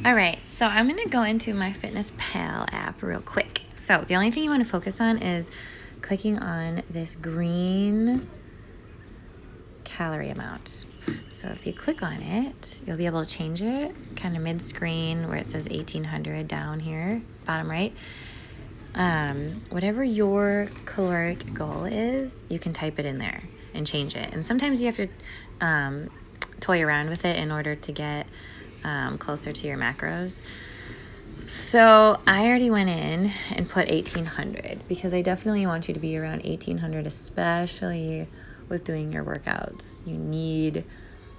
All right, so I'm gonna go into MyFitnessPal app real quick. So the only thing you want to focus on is clicking on this green calorie amount. So if you click on it, you'll be able to change it kind of mid-screen where it says 1800 down here, bottom right. Whatever your caloric goal is, you can type it in there and change it. And sometimes you have to toy around with it in order to get closer to your macros. So I already went in and put 1800 because I definitely want you to be around 1800, especially with doing your workouts. You need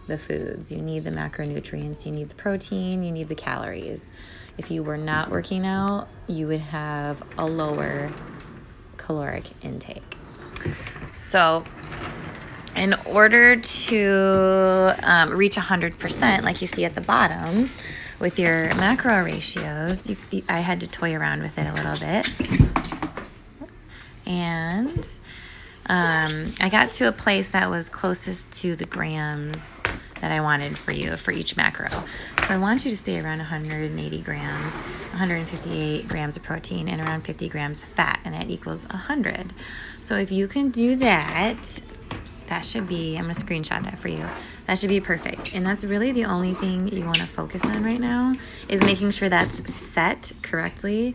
the foods, you need the macronutrients, you need the protein, you need the calories. If you were not working out, you would have a lower caloric intake. So in order to reach 100%, like you see at the bottom, with your macro ratios, I had to toy around with it a little bit. And I got to a place that was closest to the grams that I wanted for you for each macro. So I want you to stay around 180 grams, 158 grams of protein, and around 50 grams of fat, and that equals 100. So if you can do that, that should be, I'm going to screenshot that for you. That should be perfect. And that's really the only thing you want to focus on right now is making sure that's set correctly.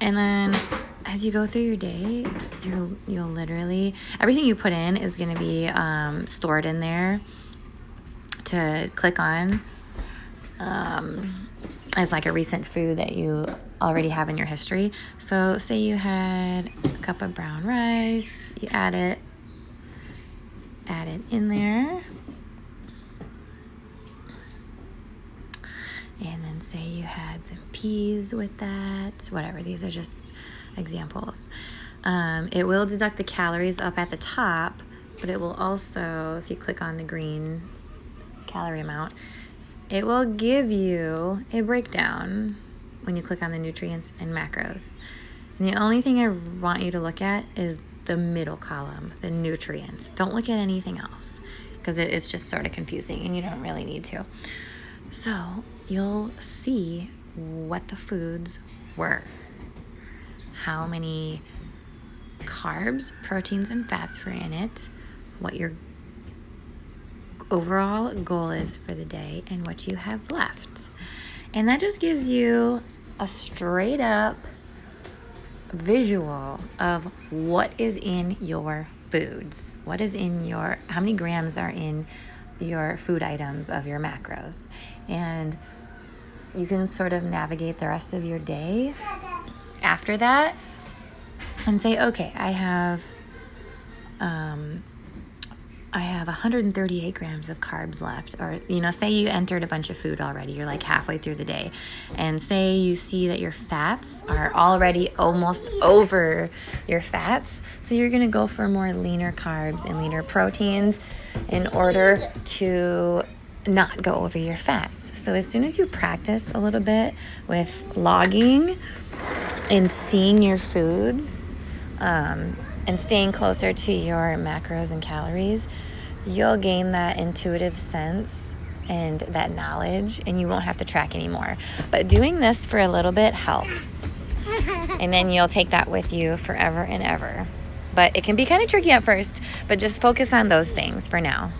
And then as you go through your day, you'll literally, everything you put in is going to be stored in there to click on as like a recent food that you already have in your history. So say you had a cup of brown rice, you add it in there. And then say you had some peas with that, whatever. These are just examples. It will deduct the calories up at the top, but it will also, if you click on the green calorie amount, it will give you a breakdown when you click on the nutrients and macros. And the only thing I want you to look at is the middle column, the nutrients. Don't look at anything else because it's just sort of confusing and you don't really need to. So you'll see what the foods were, how many carbs, proteins, and fats were in it, what your overall goal is for the day, and what you have left. And that just gives you a straight up visual of what is in your foods, what is in your, how many grams are in your food items of your macros. And you can sort of navigate the rest of your day after that and say, okay, I have 138 grams of carbs left. Or, say you entered a bunch of food already. You're like halfway through the day. And say you see that your fats are already almost over your fats. So you're going to go for more leaner carbs and leaner proteins in order to not go over your fats. So as soon as you practice a little bit with logging and seeing your foods and staying closer to your macros and calories, you'll gain that intuitive sense and that knowledge, and you won't have to track anymore. But doing this for a little bit helps. And then you'll take that with you forever and ever. But it can be kind of tricky at first, but just focus on those things for now.